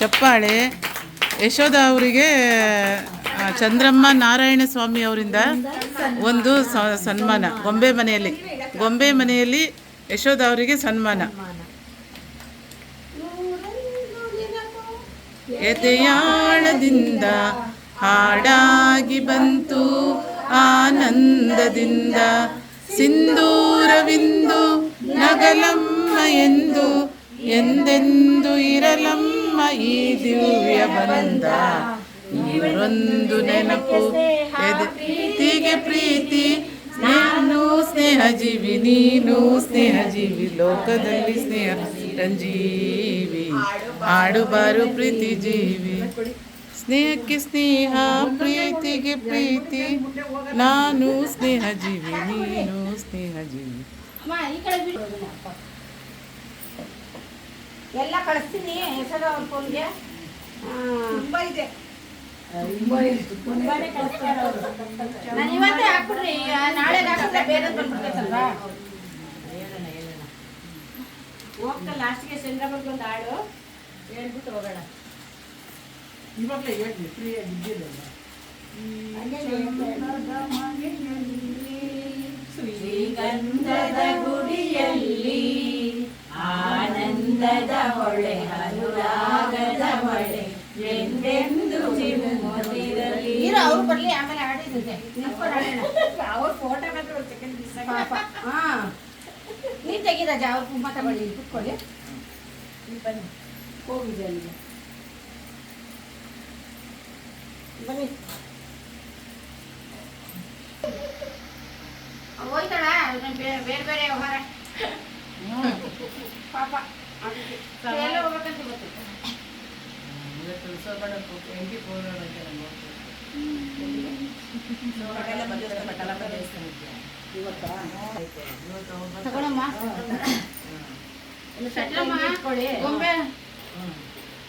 ಚಪ್ಪಾಳೆ. ಯಶೋಧ ಅವರಿಗೆ ಚಂದ್ರಮ್ಮ ನಾರಾಯಣ ಸ್ವಾಮಿ ಅವರಿಂದ ಒಂದು ಸನ್ಮಾನ. ಗೊಂಬೆ ಮನೆಯಲ್ಲಿ ಯಶೋಧ ಅವರಿಗೆ ಸನ್ಮಾನ. ಎದೆಯಾಳದಿಂದ ಹಾಡಾಗಿ ಬಂತು ಆನಂದದಿಂದ, ಸಿಂಧೂರವಿಂದು ನಗಲಮ್ಮ ಎಂದು ಎಂದೆಂದು ಇರಲಮ್ಮ ಈ ದಿವ್ಯ ಬಂದ. ಇವರೊಂದು ನೆನಪು ಪ್ರೀತಿಗೆ ಪ್ರೀತಿ, ನಾನು ಸ್ನೇಹ ಜೀವಿ ನೀನು ಸ್ನೇಹ ಜೀವಿ, ಲೋಕದಲ್ಲಿ ಸ್ನೇಹ ರಂಜೀವಿ, ಆಡುಬಾರು ಪ್ರೀತಿ ಜೀವಿ. ಸ್ನೇಹಕ್ಕೆ ಸ್ನೇಹ ಪ್ರೀತಿಗೆ ಪ್ರೀತಿ, ನಾನು ಸ್ನೇಹ ಜೀವಿ ನೀನು ಸ್ನೇಹ ಜೀವಿ. ಎಲ್ಲ ಕಳಿಸ್ತೀನಿ ಹೆಸರು ಅವ್ರ ಫೋನ್ಗೆ. ತುಂಬ ಇದೆ, ನಾನು ಇವತ್ತೇ ಹಾಕ್ಬಿಡ್ರಿ, ನಾಳೆ ಹಾಕಿದ್ರೆ ಬೇರೆ ಬಂದ್ಬಿಡ್ತೈತಲ್ವಾ. ಹೋಗ್ತಾ ಲಾಸ್ಟ್ಗೆ ಚಂದ್ರಮಂಗ್ ಒಂದು ಹಾಡು ಹೇಳ್ಬಿಟ್ಟು ಹೋಗೋಣ. ಇವಾಗಲೇ ಹೇಳಿ ಫ್ರೀಯಾಗಿ ಇದ್ದಿಲ್ಲ. ಶ್ರೀಗಂಧದ ಗುಡಿಯಲ್ಲಿ ಆನಂದದ ಹೊಳೆ ಅನುರಾಗದ ಹೊಳೆ ಎಂದೆಂದು ಚಿಮ್ಮುತ್ತಿರಲಿ. ಅವ್ರು ಬರ್ಲಿ, ಆಮೇಲೆ ಆಡಿದ್ದೆ ಅವ್ರ ಫೋಟೋ ಮಾತ್ರ ಒಂದು ಸೆಕೆಂಡ್ ಮಿಸ್ ಪಾಪ. ನೀನು ತೆಗಿ ರಾಜ, ಅವ್ರ ಕುಂಭ ತಗೊಳ್ಳಿ, ಕುತ್ಕೊಳ್ಳಿ ಬನ್ನಿ. ಹೋಗಿದೆ ಅಲ್ಲಿಗೆ ಬನ್ನಿ. ಹೋಯ್ತಾಳ ಬೇರೆ ಬೇರೆ ವ್ಯವಹಾರ ಪಾಪ. ಎಲ್ಲ ಹೋಗ್ಬೇಕಂತ ಗೊತ್ತು.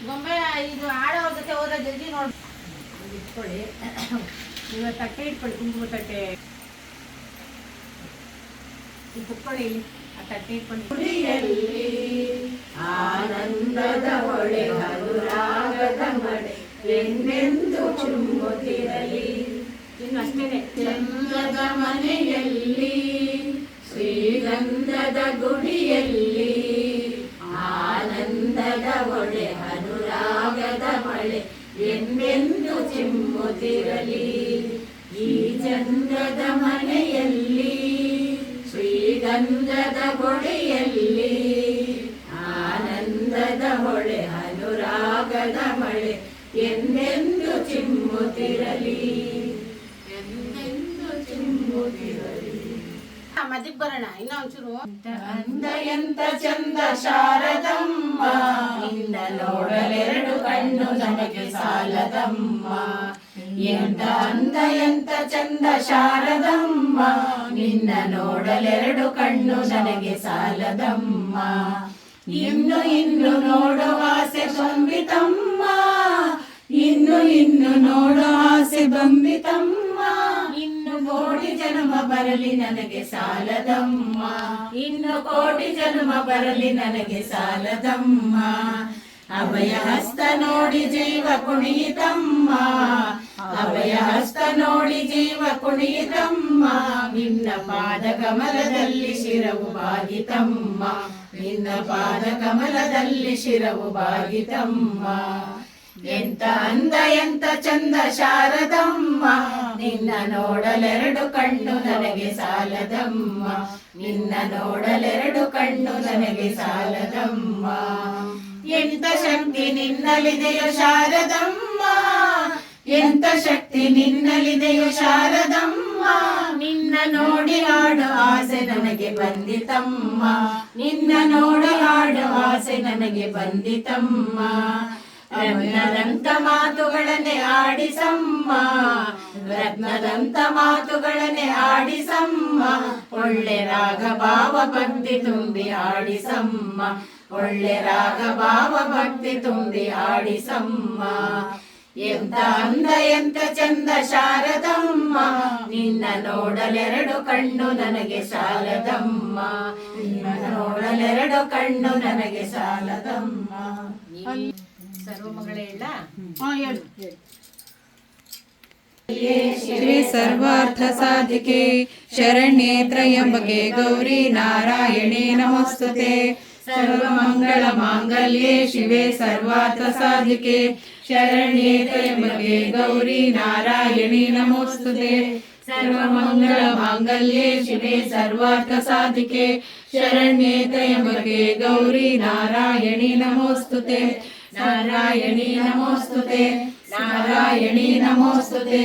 ಗೊಂಬೆ ಇದು ಆಡೋರ ಜೊತೆ ಹೋದ್ರೆ ಜಲ್ದಿ ನೋಡಿ ಇಟ್ಕೊಳ್ಳಿ. ಇವತ್ತು ತಟ್ಟೆ ಇಟ್ಕೊಳ್ಳಿ, ಕುಂಕುಮ ತಟ್ಟೆ ಕುತ್ಕೊಳ್ಳಿ. ಆ ತಟ್ಟೆ ಇಟ್ಕೊಂಡು ಗುಡಿಯಲ್ಲಿ ಆನಂದದ ಹೊಳೆ ಅನುರಾಗದ ಮಳೆ ಎಂದೆಂದು ಚುಮ್ಮುತ್ತಿರಲಿ. ಇನ್ನು ಅಷ್ಟೇನೆ. ಚಂದ್ರದ ಮನೆಯಲ್ಲಿ ಶ್ರೀಗಂಧದ ಗುಡಿಯಲ್ಲಿ ಆನಂದದ ಹೊಳೆ ಅನುರಾಗದ ಮಳೆ ಎಂದೆಂದು ಚಿಮ್ಮುತ್ತಿರಲಿ. ಈ ಚಂದ್ರದ ಮನೆಯಲ್ಲಿ ಶ್ರೀಗಂಧದ ಹೊಳೆಯಲ್ಲಿ ಆನಂದದ ಹೊಳೆ ಅನುರಾಗದ ಮಳೆ ಎಂದೆಂದು ಚಿಮ್ಮುತ್ತಿರಲಿ, ಎಂದೆಂದು ಚಿಮ್ಮುತ್ತಿರಲಿ. ಮದಿಗೆ ಬರೋಣ ಇನ್ನೂ ಒಂಚೂರು. ಅಂದ ಎಂತ ಚಂದ ಶಾರದಮ್ಮ, ನಿನ್ನ ನೋಡಲೆರಡು ಕಣ್ಣು ನನಗೆ ಸಾಲದಮ್ಮ. ಎಂತ ಅಂದ ಎಂತ ಚಂದ ಶಾರದಮ್ಮ, ನಿನ್ನ ನೋಡಲೆರಡು ಕಣ್ಣು ನನಗೆ ಸಾಲದಮ್ಮ. ಇನ್ನು ಇನ್ನು ನೋಡುವ ಆಸೆ ಬಂಬಿತಮ್ಮ, ಇನ್ನು ಇನ್ನು ನೋಡುವ ಆಸೆ ಬಂಬಿತಮ್ಮ. ಇನ್ನು ಕೋಟಿ ಜನ್ಮ ಬರಲಿ ನನಗೆ ಸಾಲದಮ್ಮ, ಇನ್ನು ಕೋಟಿ ಜನ್ಮ ಬರಲಿ ನನಗೆ ಸಾಲದಮ್ಮ. ಅಭಯ ಹಸ್ತ ನೋಡಿ ಜೀವ ಕುಣಿಯಿತಮ್ಮ, ಅಭಯ ಹಸ್ತ ನೋಡಿ ಜೀವ ಕುಣಿಯಿತಮ್ಮ. ನಿನ್ನ ಪಾದ ಕಮಲದಲ್ಲಿ ಶಿರವು ಬಾಗಿತಮ್ಮ, ನಿನ್ನ ಪಾದ ಕಮಲದಲ್ಲಿ ಶಿರವು ಬಾಗಿತಮ್ಮ. ಎಂತ ಅಂದ ಎಂತ ಚಂದ ಶಾರದಮ್ಮ, ನಿನ್ನ ನೋಡಲೆರಡು ಕಣ್ಣು ನನಗೆ ಸಾಲದಮ್ಮ, ನಿನ್ನ ನೋಡಲೆರಡು ಕಣ್ಣು ನನಗೆ ಸಾಲದಮ್ಮ. ಎಂತ ಶಕ್ತಿ ನಿನ್ನಲ್ಲಿದೆಯೋ ಶಾರದಮ್ಮ, ಎಂತ ಶಕ್ತಿ ನಿನ್ನಲ್ಲಿದೆಯೋ ಶಾರದಮ್ಮ. ನಿನ್ನ ನೋಡಿ ಹಾಡು ಆಸೆ ನನಗೆ ಬಂದಿತಮ್ಮ, ನಿನ್ನ ನೋಡಿ ಹಾಡು ಆಸೆ ನನಗೆ ಬಂದಿತಮ್ಮ. ರತ್ನದಂತ ಮಾತುಗಳನ್ನೇ ಆಡಿಸಮ್ಮ, ರತ್ನದಂತ ಮಾತುಗಳನ್ನೇ ಆಡಿಸಮ್ಮ. ಒಳ್ಳೆ ರಾಗ ಭಾವ ಭಕ್ತಿ ತುಂಬಿ ಆಡಿಸಮ್ಮ, ಒಳ್ಳೆ ರಾಗ ಭಾವ ಭಕ್ತಿ ತುಂಬಿ ಆಡಿಸಮ್ಮ. ಎಂತ ಅಂದ ಎಂತ ಚಂದ ಶಾರದಮ್ಮ, ನಿನ್ನ ನೋಡಲೆರಡು ಕಣ್ಣು ನನಗೆ ಸಾಲದಮ್ಮ, ನಿನ್ನ ನೋಡಲೆರಡು ಕಣ್ಣು ನನಗೆ ಸಾಲದಮ್ಮ. ಸರ್ವಮಂಗಳ ಹೇಳ ಹೇಳು ಶಿವೆ ಸರ್ವಾರ್ಥ ಸಾಧಿಕೆ ಶರಣ್ಯೇ ತ್ರಯಂಬಕೆ ಗೌರಿ ನಾರಾಯಣೇ ನಮೋಸ್ತುತೆ ಸರ್ವಮಂಗಳ ಮಾಂಗಲ್ಯೆ ಶಿವೆ ಸರ್ವಾರ್ಥ ಸಾಧಿಕೆ ಶರಣ್ಯೇ ತ್ರಯಂಬಕೆ ಗೌರಿ ನಾರಾಯಣಿ ನಮೋಸ್ತುತೆ ಸರ್ವಮಂಗಳ ಮಾಂಗಲ್ಯೆ ಶಿವೆ ಸರ್ವಾರ್ಥ ಸಾಧಿಕೆ ಶರಣ್ಯೇ ತ್ರಯಂಬಕೆ ಗೌರಿ ನಾರಾಯಣಿ ನಮೋಸ್ತುತೆ ನಾರಾಯಣಿ ನಮೋಸ್ತುತೆ ನಾರಾಯಣಿ ನಮೋಸ್ತುತೆ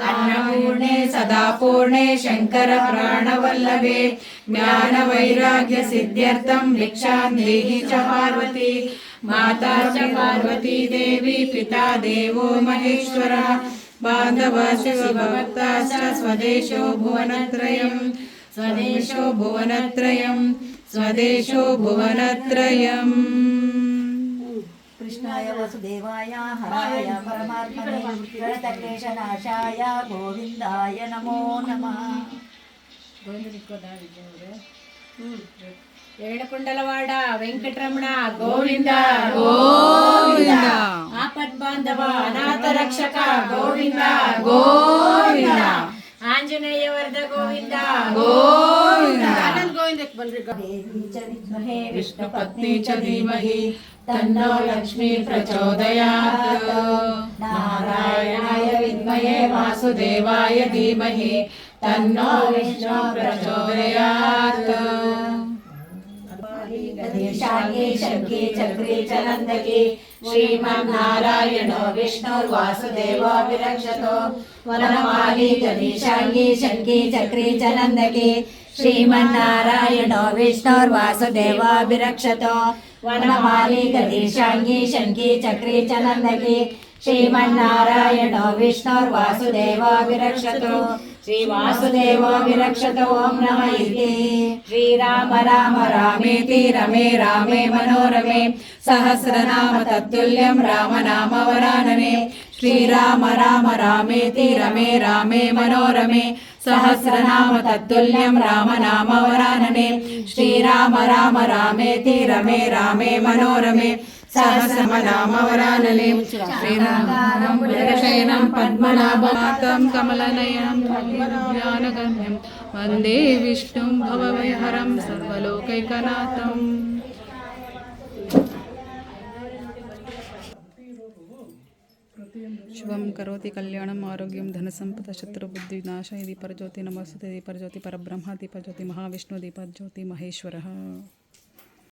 ಅನ್ನಪೂರ್ಣೆ ಸದಾ ಪೂರ್ಣೆ ಶಂಕರ ಪ್ರಾಣವಲ್ಲಭೆ ಜ್ಞಾನ ವೈರಾಗ್ಯ ಸಿದ್ಧ್ಯರ್ಥಂ ಭಿಕ್ಷಾಂ ದೇಹಿ ಚ ಪಾರ್ವತಿ ಮಾತಾ ಚ ಪಾರ್ವತಿ ದೇವಿ ಪಿತಾ ದೇವೋ ಮಹೇಶ್ವರ ಬಾಂಧವ ಶಿವಭಕ್ತಾಶ್ಚ ಸ್ವದೇಶೋ ಭುವನತ್ರಯಂ ಸ್ವದೇಶೋ ಭುವನತ್ರಯಂ ಸ್ವದೇಶೋ ಭುವನತ್ರಯಂ कृष्णाय वसुदेवाय हराय परमात्मने प्रणतक्लेशनाशाय गोविन्दाय नमो नमः ಏಳಕೊಂಡಲವಾಡ ವೆಂಕಟರಮಣ ಗೋವಿಂದ ಗೋವಿಂದ ಆಪದ್ ಬಾಂಧವ ಅನಾಥ ರಕ್ಷಕ ಗೋವಿಂದ ಗೋವಿಂದ ಆಂಜನೇಯ ವರದ ಗೋವಿಂದ ಗೋವಿಂದ ಆನಂದ್ ಗೋವಿಂದಕ್ಕೆ ಬನ್ರಿ देवी च विद्महे विष्णुपत्नी च धीमहि तन्नो लक्ष्मी प्रचोदयात् नारायणाय विद्महे वासुदेवाय धीमहि तन्नो विष्णु प्रचोदयात् शांगे शंके चक्रे च नन्दके ಶ್ರೀಮನ್ನಾರಾಯಣೋ ವಿಷ್ಣುರ್ವಾಸುದೇವೋ ವಿರಕ್ಷತೋ वनमाली गणेशांगे शंके चक्रे च नन्दके श्रीमन्नारायणो विष्णुर्वासुदेवाभिरक्षतो वनमाली गणेशांगे शंके चक्रे च नन्दके श्रीमन्नारायणो विष्णुर्वासुदेवाभिरक्षतो श्रीवासुदेवो विरक्षतो ओम नमः इति श्रीराम राम रामेति रमे रामे मनोरमे सहस्रनाम तत्तुल्यं रामनाम वरानने श्रीराम राम रामेति रमे रामे मनोरमे सहस्रनाम तत्तुल्यं रामनाम वरानने श्रीराम राम रामेति रमे रामे मनोरमे सहस्रनाम वरानने श्रीरामं शयनं पद्मनाभं कमलनयनं ज्ञानगम्यं वन्दे विष्णुं भवभयहरं सर्वलोकैकनाथम् शुभं करोति कल्याणम् आरोग्यं धनसम्पदा शत्रुबुद्धिविनाश दीपज्योति नमस्ते दीपज्योति परब्रह्म दीपज्योति महाविष्णु दीपज्योति महेश्वरः।